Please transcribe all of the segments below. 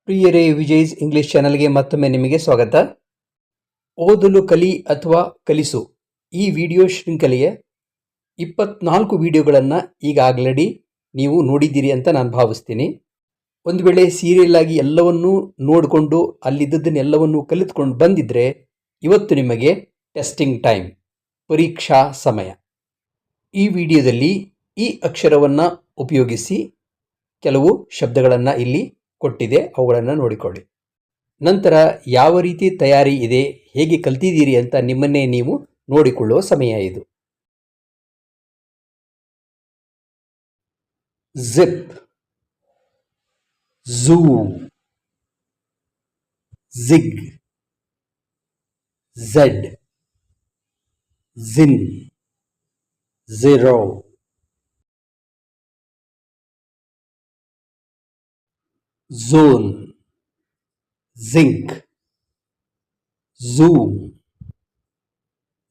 ಪ್ರಿಯರೇ, ವಿಜಯ್ಸ್ ಇಂಗ್ಲಿಷ್ ಚಾನೆಲ್ಗೆ ಮತ್ತೊಮ್ಮೆ ನಿಮಗೆ ಸ್ವಾಗತ. ಓದಲು ಕಲಿ ಅಥವಾ ಕಲಿಸು ಈ ವಿಡಿಯೋ ಶೃಂಖಲೆಯ 24 ವಿಡಿಯೋಗಳನ್ನು ಈಗ ಆಲ್ರೆಡಿ ನೀವು ನೋಡಿದ್ದೀರಿ ಅಂತ ನಾನು ಭಾವಿಸ್ತೀನಿ. ಒಂದು ವೇಳೆ ಸೀರಿಯಲ್ ಆಗಿ ಎಲ್ಲವನ್ನೂ ನೋಡಿಕೊಂಡು ಅಲ್ಲಿದ್ದದನ್ನೆಲ್ಲವನ್ನೂ ಕಲಿತ್ಕೊಂಡು ಬಂದಿದ್ದರೆ ಇವತ್ತು ನಿಮಗೆ ಟೆಸ್ಟಿಂಗ್ ಟೈಮ್, ಪರೀಕ್ಷಾ ಸಮಯ. ಈ ವಿಡಿಯೋದಲ್ಲಿ ಈ ಅಕ್ಷರವನ್ನು ಉಪಯೋಗಿಸಿ ಕೆಲವು ಶಬ್ದಗಳನ್ನು ಇಲ್ಲಿ ಕೊಟ್ಟಿದೆ, ಅವುಗಳನ್ನು ನೋಡಿಕೊಳ್ಳಿ. ನಂತರ ಯಾವ ರೀತಿ ತಯಾರಿ ಇದೆ, ಹೇಗೆ ಕಲ್ತಿದ್ದೀರಿ ಅಂತ ನಿಮ್ಮನ್ನೇ ನೀವು ನೋಡಿಕೊಳ್ಳುವ ಸಮಯ ಇದು. Zip, zoo, zig, zed, zin, zero, zone, zinc, zoom,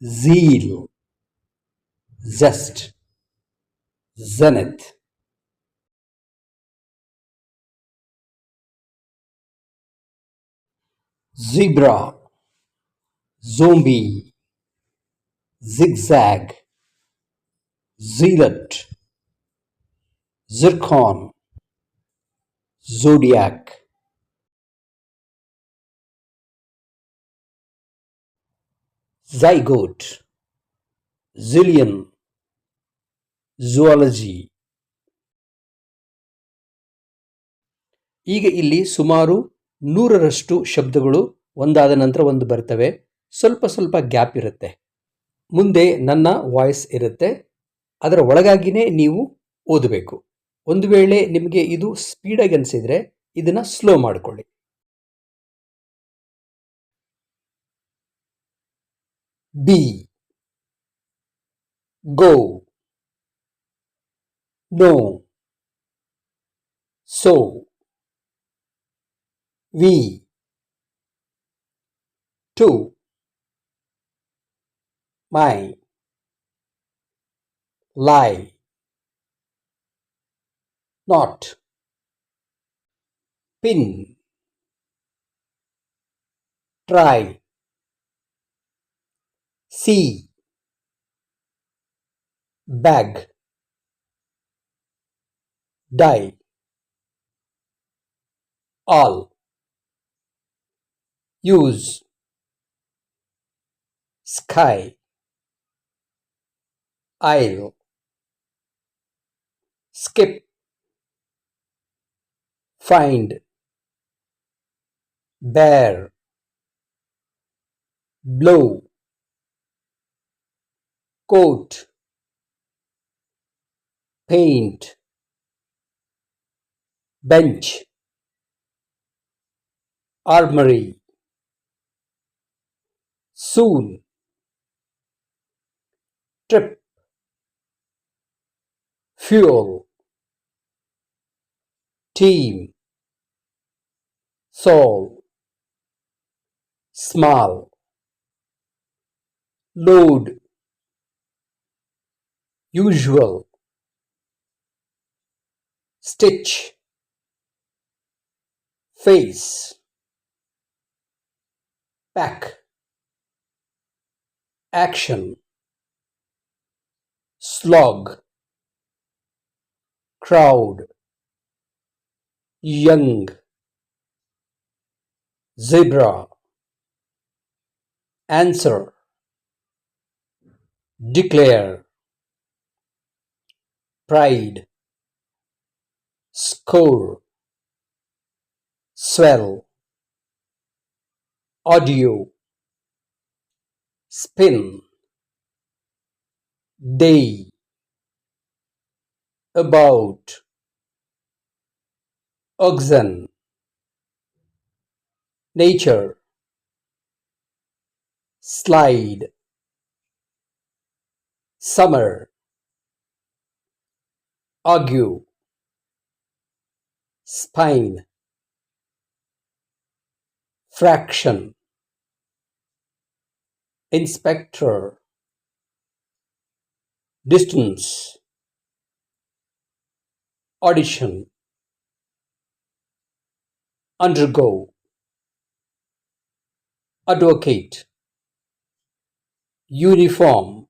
zeal, zest, zenith. Zebra, zombie, zigzag, zealot, zircon, zodiac. Zygote, zillion, zoology. ಈಗ ಇಲ್ಲಿ ಸುಮಾರು 100ರಷ್ಟು ಶಬ್ದಗಳು ಒಂದಾದ ನಂತರ ಒಂದು ಬರ್ತವೆ. ಸ್ವಲ್ಪ ಸ್ವಲ್ಪ ಗ್ಯಾಪ್ ಇರುತ್ತೆ. ಮುಂದೆ ನನ್ನ ವಾಯ್ಸ್ ಇರುತ್ತೆ, ಅದರ ಒಳಗಾಗಿನೇ ನೀವು ಓದಬೇಕು. ಒಂದು ವೇಳೆ ನಿಮಗೆ ಇದು ಸ್ಪೀಡಾಗಿ ಅನಿಸಿದರೆ ಇದನ್ನು ಸ್ಲೋ ಮಾಡಿಕೊಳ್ಳಿ. Be, go, no, so, we, to, my, lie, not, pin, try, see, bag, die, all, use, sky, aisle, skip, find, bear, blow, coat, paint, bench, armory, soon, trip, fuel, team, soul, small, load, usual, stitch, face, pack, action, slog, crowd, young, zebra, answer, declare, pride, score, swell, audio, spin, day, about, oxen, nature, slide, summer, argue, spine, fraction, inspector, distance, audition, undergo, advocate, uniform,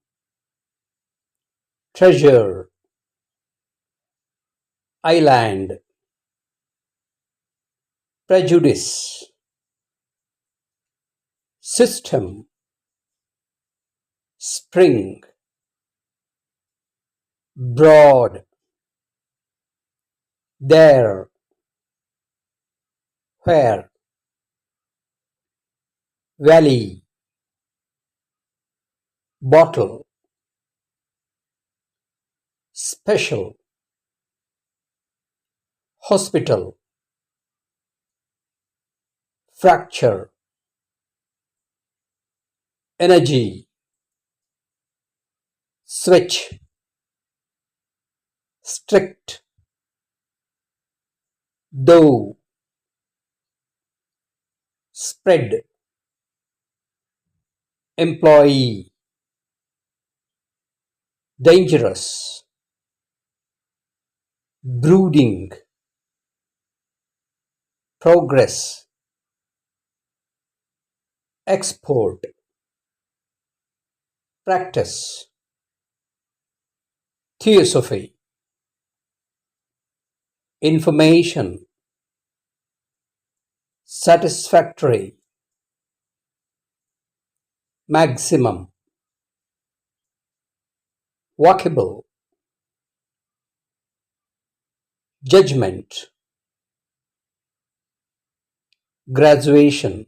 treasure, island, prejudice, system, spring, broad, there, where, valley, bottle, special, hospital, fracture, energy, switch, strict, though, spread, employee, dangerous, brooding, progress, export, practice, theosophy, information, satisfactory, maximum, walkable, judgment, graduation,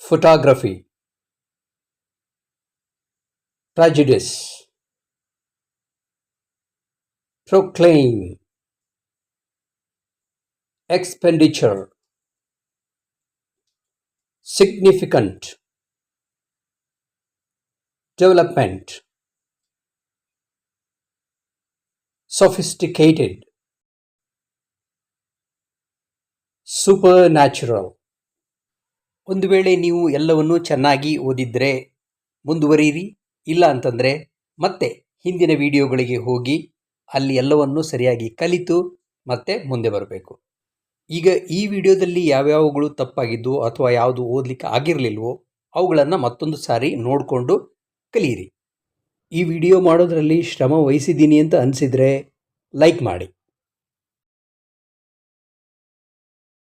photography, prejudice, proclaim, expenditure, significant, development, sophisticated, supernatural. ಒಂದು ವೇಳೆ ನೀವು ಎಲ್ಲವನ್ನೂ ಚೆನ್ನಾಗಿ ಓದಿದ್ರೆ ಮುಂದುವರಿಯಿರಿ, ಇಲ್ಲ ಅಂತಂದರೆ ಮತ್ತೆ ಹಿಂದಿನ ವಿಡಿಯೋಗಳಿಗೆ ಹೋಗಿ ಅಲ್ಲಿ ಎಲ್ಲವನ್ನೂ ಸರಿಯಾಗಿ ಕಲಿತು ಮತ್ತೆ ಮುಂದೆ ಬರಬೇಕು. ಈಗ ಈ ವಿಡಿಯೋದಲ್ಲಿ ಯಾವ್ಯಾವುಗಳು ತಪ್ಪಾಗಿದ್ದು ಅಥವಾ ಯಾವುದು ಓದಲಿಕ್ಕೆ ಆಗಿರಲಿಲ್ವೋ ಅವುಗಳನ್ನು ಮತ್ತೊಂದು ಸಾರಿ ನೋಡಿಕೊಂಡು ಕಲಿಯಿರಿ. ಈ ವಿಡಿಯೋ ಮಾಡೋದರಲ್ಲಿ ಶ್ರಮ ವಹಿಸಿದ್ದೀನಿ ಅಂತ ಅನಿಸಿದರೆ ಲೈಕ್ ಮಾಡಿ.